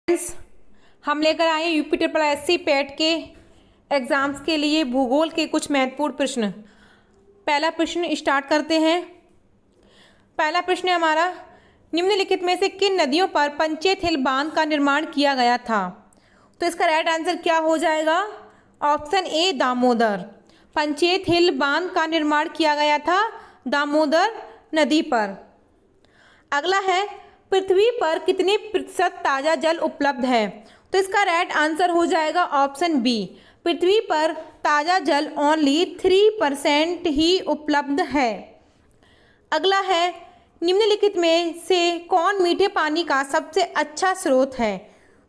Friends, हम लेकर आए हैं यूपी ट्रिपल एससी पेट के एग्ज़ाम्स के लिए भूगोल के कुछ महत्वपूर्ण प्रश्न। पहला प्रश्न स्टार्ट करते हैं। पहला प्रश्न है हमारा, निम्नलिखित में से किन नदियों पर पंचेत हिल बांध का निर्माण किया गया था? तो इसका राइट आंसर क्या हो जाएगा? Option A Damodar. Panchet hill बांध का निर्माण किया गया था दामोदर नदी पर। अगला है, पृथ्वी पर कितने प्रतिशत ताज़ा जल उपलब्ध है? तो इसका राइट आंसर हो जाएगा ऑप्शन बी। पृथ्वी पर ताज़ा जल ओनली 3% ही उपलब्ध है। अगला है, निम्नलिखित में से कौन मीठे पानी का सबसे अच्छा स्रोत है?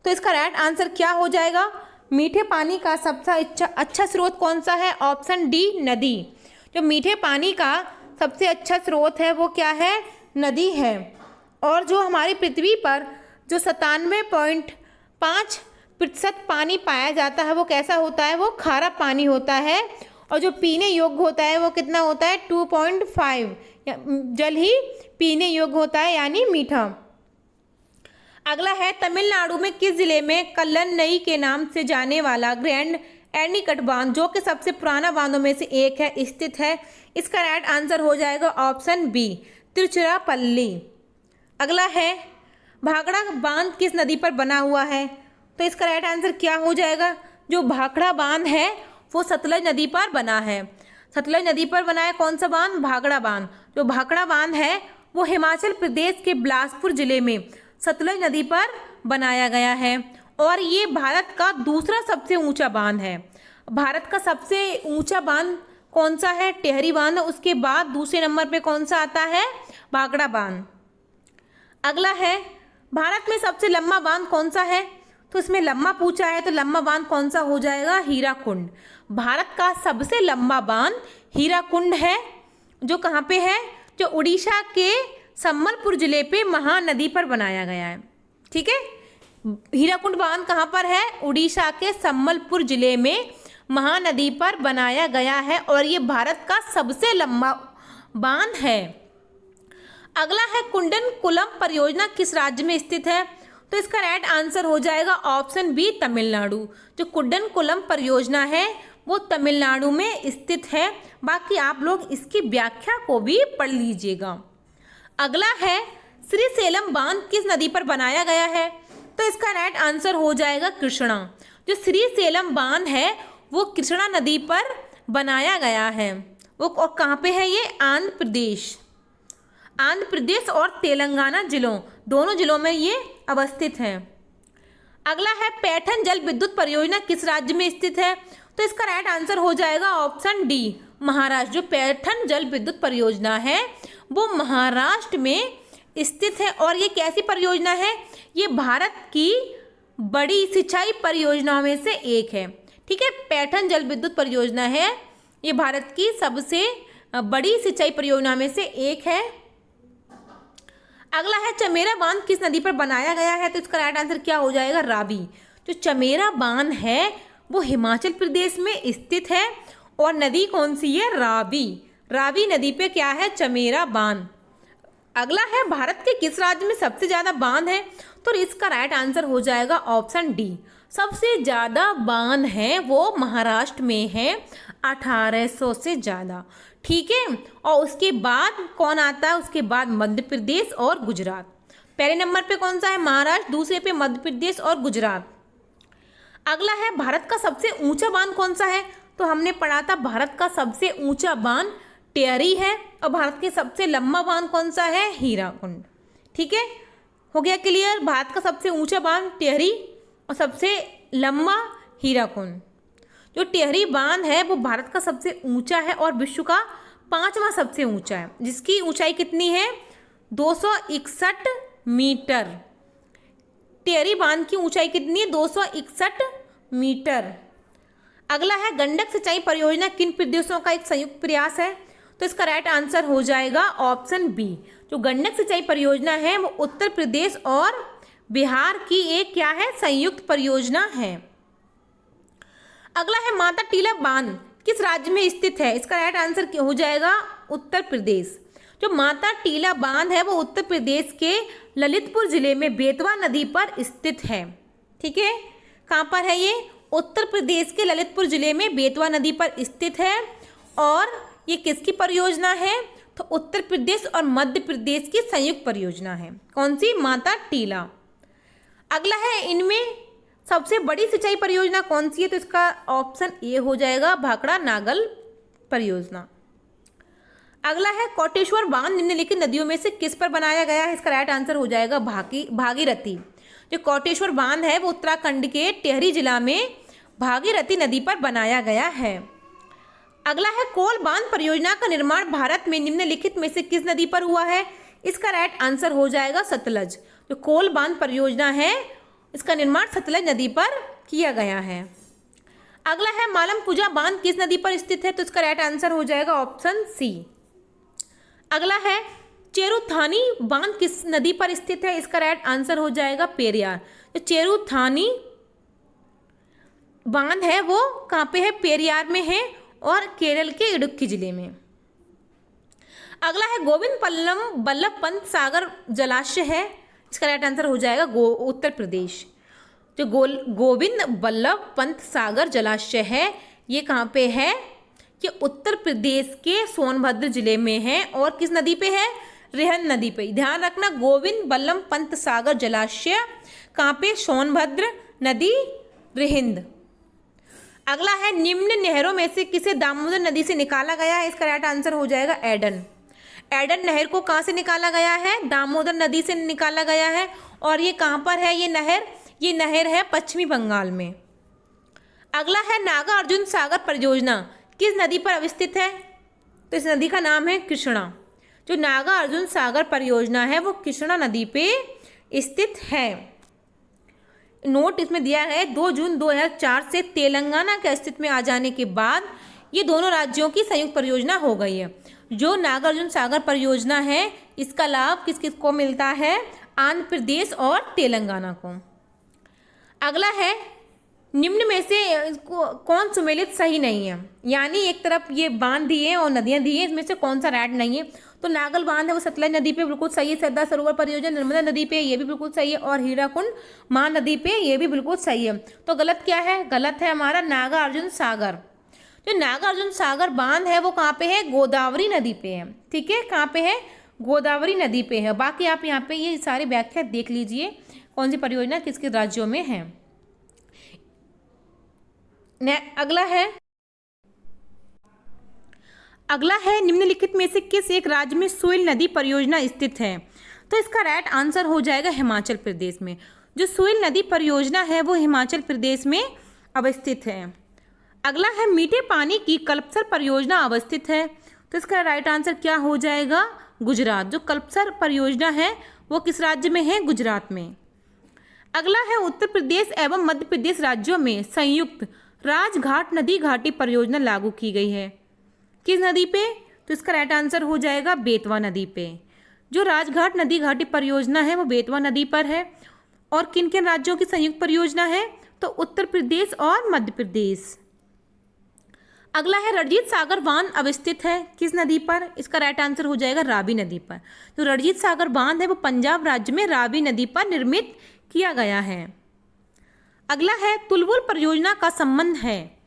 तो इसका राइट आंसर क्या हो जाएगा? मीठे पानी का सबसे अच्छा स्रोत कौन सा है? ऑप्शन डी नदी। जो मीठे पानी का सबसे अच्छा स्रोत है वो क्या है? नदी है। और जो हमारी पृथ्वी पर जो 97.5% पानी पाया जाता है वो कैसा होता है? वो खारा पानी होता है। और जो पीने योग्य होता है वो कितना होता है? 2.5 जल ही पीने योग्य होता है, यानी मीठा। अगला है, तमिलनाडु में किस जिले में कल्लनई के नाम से जाने वाला ग्रैंड एनीकट बांध, जो कि सबसे पुराना बांधों में से एक है, स्थित है? इसका राइट आंसर हो जाएगा ऑप्शन बी तिरुचिरापल्ली। अगला है, भाखड़ा बांध किस नदी पर बना हुआ है? तो इसका राइट आंसर क्या हो जाएगा? जो भाखड़ा बांध है वो सतलज नदी पर बना है। सतलज नदी पर बना है कौन सा बांध? भाखड़ा बांध। जो भाखड़ा बांध है वो हिमाचल प्रदेश के बिलासपुर जिले में सतलज नदी पर बनाया गया है। और ये भारत का दूसरा सबसे ऊंचा बांध है। भारत का सबसे ऊंचा बांध कौन सा है? टिहरी बांध। उसके बाद दूसरे नंबर पे कौन सा आता है? भाखड़ा बांध। अगला है, भारत में सबसे लंबा बांध कौन सा है? तो इसमें लंबा पूछा है तो लंबा बांध कौन सा हो जाएगा? हीराकुंड। भारत का सबसे लंबा बांध हीराकुंड है। जो कहाँ पे है? जो उड़ीसा के संबलपुर जिले पे महानदी पर बनाया गया है। ठीक है, हीराकुंड बांध कहाँ पर है? उड़ीसा के संबलपुर जिले में महानदी पर बनाया गया है और ये भारत का सबसे लंबा बांध है। अगला है, कुंडनकुलम परियोजना किस राज्य में स्थित है? तो इसका राइट आंसर हो जाएगा ऑप्शन बी तमिलनाडु। जो कुंडनकुलम परियोजना है वो तमिलनाडु में स्थित है। बाकी आप लोग इसकी व्याख्या को भी पढ़ लीजिएगा। अगला है, श्रीशैलम बांध किस नदी पर बनाया गया है? तो इसका राइट आंसर हो जाएगा कृष्णा। जो श्रीशैलम बांध है वो कृष्णा नदी पर बनाया गया है। वो और कहाँ पे है? ये आंध्र प्रदेश। आंध्र प्रदेश और तेलंगाना दोनों जिलों में ये अवस्थित है। अगला है, पैठन जल विद्युत परियोजना किस राज्य में स्थित है? तो इसका राइट आंसर हो जाएगा ऑप्शन डी महाराष्ट्र। जो पैठन जल विद्युत परियोजना है वो महाराष्ट्र में स्थित है। और ये कैसी परियोजना है? ये भारत की बड़ी सिंचाई परियोजनाओं में से एक है। ठीक है, पैठन जल विद्युत परियोजना है, ये भारत की सबसे बड़ी सिंचाई परियोजना में से एक है। अगला है, चमेरा बांध किस नदी पर बनाया गया है? तो इसका राइट आंसर क्या हो जाएगा? रावी। जो चमेरा बांध है वो हिमाचल प्रदेश में स्थित है और नदी कौन सी है? रावी। रावी नदी पे क्या है? चमेरा बांध। अगला है, भारत के किस राज्य में सबसे ज़्यादा बांध है? तो इसका राइट आंसर हो जाएगा ऑप्शन डी। सबसे ज़्यादा बांध है वो महाराष्ट्र में है, 1800 से ज़्यादा। ठीक है, और उसके बाद कौन आता है? उसके बाद मध्य प्रदेश और गुजरात। पहले नंबर पे कौन सा है? महाराष्ट्र। दूसरे पे मध्य प्रदेश और गुजरात। अगला है, भारत का सबसे ऊंचा बांध कौन सा है? तो हमने पढ़ा था भारत का सबसे ऊंचा बांध टिहरी है। और भारत के सबसे लंबा बांध कौन सा है? हीराकुंड। ठीक है, हो गया क्लियर? भारत का सबसे ऊंचा बांध टिहरी और सबसे लंबा हीराकुंड। जो टिहरी बांध है वो भारत का सबसे ऊंचा है और विश्व का 5वां सबसे ऊंचा है, जिसकी ऊंचाई कितनी है? 261 मीटर। टिहरी बांध की ऊंचाई कितनी है? 261 मीटर। अगला है, गंडक सिंचाई परियोजना किन प्रदेशों का एक संयुक्त प्रयास है? तो इसका राइट आंसर हो जाएगा ऑप्शन बी। जो गंडक सिंचाई परियोजना है वो उत्तर प्रदेश और बिहार की एक क्या है? संयुक्त परियोजना है। अगला है, माता टीला बांध किस राज्य में स्थित है? इसका राइट आंसर हो जाएगा उत्तर प्रदेश। जो माता टीला बांध है वो उत्तर प्रदेश के ललितपुर जिले में बेतवा नदी पर स्थित है। ठीक है, कहाँ पर है ये? उत्तर प्रदेश के ललितपुर जिले में बेतवा नदी पर स्थित है। और ये किसकी परियोजना है? तो उत्तर प्रदेश और मध्य प्रदेश की संयुक्त परियोजना है। कौन सी? माता टीला। अगला है, इनमें सबसे बड़ी सिंचाई परियोजना कौन सी है? तो इसका ऑप्शन ए हो जाएगा, भाखड़ा नागल परियोजना। अगला है, कोटेश्वर बांध निम्नलिखित नदियों में से किस पर बनाया गया है? इसका राइट आंसर हो जाएगा भागीरथी। जो कोटेश्वर बांध है वो उत्तराखंड के टिहरी जिला में भागीरथी नदी पर बनाया गया है। अगला है, कोल बांध परियोजना का निर्माण भारत में निम्नलिखित में से किस नदी पर हुआ है? इसका राइट आंसर हो जाएगा सतलज। जो कोल बांध परियोजना है इसका निर्माण सतलज नदी पर किया गया है। अगला है, मालम पूजा बांध किस नदी पर स्थित है? तो इसका राइट आंसर हो जाएगा ऑप्शन सी। अगला है, चेरुथानी बांध किस नदी पर स्थित है? इसका राइट आंसर हो जाएगा पेरियार। तो चेरुथानी बांध है वो कहाँ पे है? पेरियार में है और केरल के इडुक्की जिले में। अगला है, गोविंद बल्लभ पंत सागर जलाशय है। इसका राइट आंसर हो जाएगा उत्तर प्रदेश। जो गोविंद बल्लभ पंत सागर जलाशय है ये कहाँ पे है? ये उत्तर प्रदेश के सोनभद्र जिले में है। और किस नदी पे है? रिहंद नदी पे। ध्यान रखना, गोविंद बल्लभ पंत सागर जलाशय कहाँ पे? सोनभद्र नदी, रिहिंद। अगला है, निम्न नहरों में से किसे दामोदर नदी से निकाला गया है? इसका राइट आंसर हो जाएगा एडन। एडन नहर को कहाँ से निकाला गया है? दामोदर नदी से निकाला गया है। और ये कहाँ पर है ये नहर? ये नहर है पश्चिमी बंगाल में। अगला है, नागा अर्जुन सागर परियोजना किस नदी पर अवस्थित है? तो इस नदी का नाम है कृष्णा। जो नागा अर्जुन सागर परियोजना है वो कृष्णा नदी पे स्थित है। नोट इसमें दिया है, 2 जून 2004 से तेलंगाना के अस्तित्व में आ जाने के बाद ये दोनों राज्यों की संयुक्त परियोजना हो गई है। जो नागार्जुन सागर परियोजना है इसका लाभ किस किस को मिलता है? आंध्र प्रदेश और तेलंगाना को। अगला है, निम्न में से कौन सुमेलित सही नहीं है? यानी एक तरफ ये बांध दिए और नदियां दी है, इसमें से कौन सा राइट नहीं है? तो नागल बांध है वो सतलज नदी पे बिल्कुल सही है। सरदार सरोवर परियोजना नर्मदा नदी पे ये भी बिल्कुल सही है। और हीराकुंड महानदी पे ये भी बिल्कुल सही है। तो गलत क्या है? गलत है हमारा नागार्जुन सागर। जो नागार्जुन सागर बांध है वो कहाँ पे है? गोदावरी नदी पे है। ठीक है, कहाँ पे है? गोदावरी नदी पे है। बाकी आप यहाँ पे ये सारी व्याख्या देख लीजिए कौन सी परियोजना किस किस राज्यों में है। अगला है निम्नलिखित में से किस एक राज्य में सुइल नदी परियोजना स्थित है? तो इसका राइट आंसर हो जाएगा हिमाचल प्रदेश में। जो सुइल नदी परियोजना है वो हिमाचल प्रदेश में अवस्थित है। अगला है, मीठे पानी की कल्पसर परियोजना अवस्थित है। तो इसका राइट आंसर क्या हो जाएगा? गुजरात। जो कल्पसर परियोजना है वो किस राज्य में है? गुजरात में। अगला है, उत्तर प्रदेश एवं मध्य प्रदेश राज्यों में संयुक्त राजघाट नदी घाटी परियोजना लागू की गई है। किस नदी पे? तो इसका राइट आंसर हो जाएगा बेतवा नदी पे। जो राजघाट नदी घाटी परियोजना है वो बेतवा नदी पर है। और किन किन राज्यों की संयुक्त परियोजना है? तो उत्तर प्रदेश और मध्य प्रदेश। अगला है, रणजीत सागर बांध अवस्थित है किस नदी पर? इसका राइट आंसर हो जाएगा रावी नदी पर। जो रणजीत सागर बांध है वो पंजाब राज्य में रावी नदी पर निर्मित किया गया है। अगला है, तुलवुल परियोजना का संबंध है।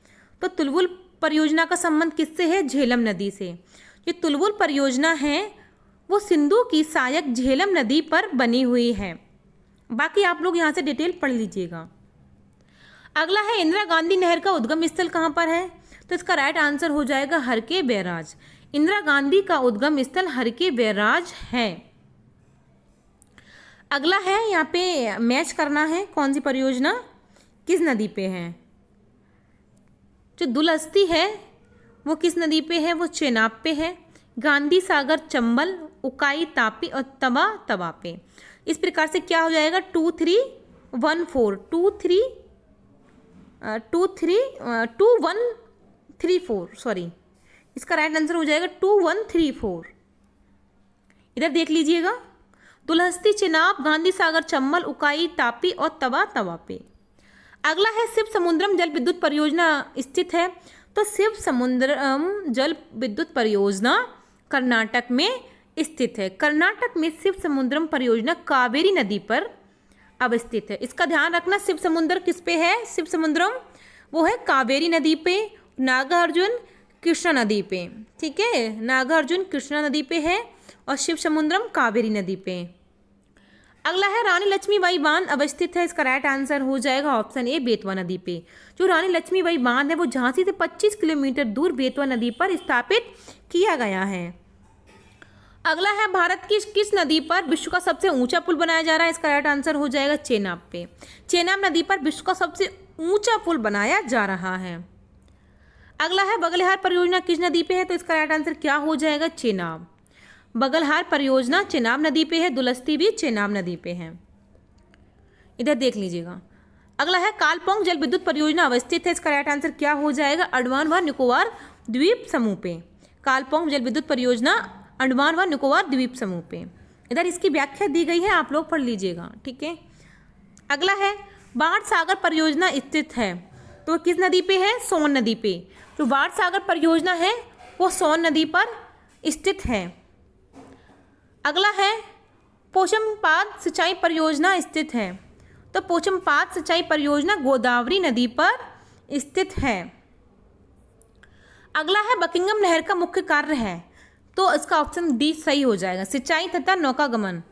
तो तुलवुल परियोजना का संबंध किससे है? झेलम नदी से। ये तुलवुल परियोजना है वो सिंधु की सहायक झेलम नदी पर बनी हुई है। बाकी आप लोग यहाँ से डिटेल पढ़ लीजिएगा। अगला है, इंदिरा गांधी नहर का उद्गम स्थल कहाँ पर है? तो इसका राइट आंसर हो जाएगा हरके बैराज। इंदिरा गांधी का उद्गम स्थल हरके बैराज है। अगला है, यहाँ पे मैच करना है कौन सी परियोजना किस नदी पे है। जो दुलहस्ती है वो किस नदी पे है? वो चेनाब पे है। गांधी सागर चंबल, उकाई तापी और तवा तवा पे। इस प्रकार से क्या हो जाएगा? 2134 सॉरी, इसका राइट आंसर हो जाएगा 2134। इधर देख लीजिएगा, दुलहस्ती, चेनाब, गांधी सागर चंबल, उकाई तापी और तवा तवा पे। अगला है, शिव समुद्रम जल विद्युत परियोजना स्थित है। तो शिव समुद्रम जल विद्युत परियोजना कर्नाटक में स्थित है। कर्नाटक में शिव समुद्रम परियोजना कावेरी नदी पर अवस्थित है। इसका ध्यान रखना, शिव समुद्र किस पे है, शिव समुद्रम वो है कावेरी नदी पे, नागार्जुन कृष्णा नदी पे, ठीक है, नागार्जुन कृष्णा नदी पे है और शिव समुद्रम कावेरी नदी पे। अगला है रानी लक्ष्मीबाई बांध अवस्थित है, इसका राइट आंसर हो जाएगा ऑप्शन ए बेतवा नदी पे। जो रानी लक्ष्मीबाई बांध है वो झांसी से 25 किलोमीटर दूर बेतवा नदी पर स्थापित किया गया है। अगला है भारत की किस नदी पर विश्व का सबसे ऊंचा पुल बनाया जा रहा है, इसका राइट आंसर हो जाएगा चेनाब पे। चेनाब नदी पर विश्व का सबसे ऊंचा पुल बनाया जा रहा है। अगला है बगलेहार परियोजना किस नदी पे है, तो इसका राइट आंसर क्या हो जाएगा, चेनाब। बगलहार परियोजना चेनाब नदी पे है, दुलस्ती भी चेनाब नदी पे है, इधर देख लीजिएगा। अगला है कालपोंग जल विद्युत परियोजना अवस्थित है, इसका राइट आंसर क्या हो जाएगा, अंडमान व निकोबार द्वीप समूह पे। कालपोंग जल विद्युत परियोजना अंडमान व निकोबार द्वीप समूह पे, इधर इसकी व्याख्या दी गई है, आप लोग पढ़ लीजिएगा, ठीक है। अगला है बाण सागर परियोजना स्थित है, तो किस नदी पे है, सोन नदी पे। जो बाण सागर परियोजना है वो सोन नदी पर स्थित है। अगला है पोचमपाद सिंचाई परियोजना स्थित है, तो पोचमपाद सिंचाई परियोजना गोदावरी नदी पर स्थित है। अगला है बकिंगम नहर का मुख्य कार्य है, तो इसका ऑप्शन डी सही हो जाएगा, सिंचाई तथा नौकागमन।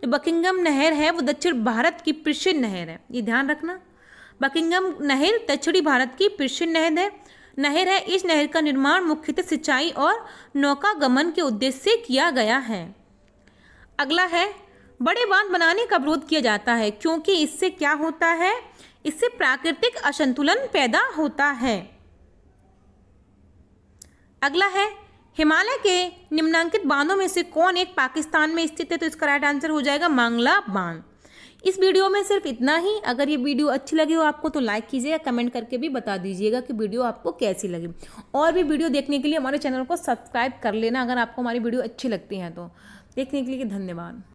जो बकिंगम नहर है वो दक्षिण भारत की प्रसिद्ध नहर है, ये ध्यान रखना। बकिंगम नहर दक्षिणी भारत की प्रसिद्ध नहर है। इस नहर का निर्माण मुख्यतः सिंचाई और नौकागमन के उद्देश्य से किया गया है। अगला है बड़े बांध बनाने का विरोध किया जाता है क्योंकि इससे क्या होता है, इससे प्राकृतिक असंतुलन पैदा होता है। अगला है हिमालय के निम्नांकित बांधों में से कौन एक पाकिस्तान में स्थित है, तो इसका राइट आंसर हो जाएगा मांगला बांध। इस वीडियो में सिर्फ इतना ही। अगर ये वीडियो अच्छी लगी हो आपको तो लाइक कीजिएगा, कमेंट करके भी बता दीजिएगा कि वीडियो आपको कैसी लगी। और भी वीडियो देखने के लिए हमारे चैनल को सब्सक्राइब कर लेना अगर आपको हमारी वीडियो अच्छी लगती हैं तो। देखने के लिए धन्यवाद।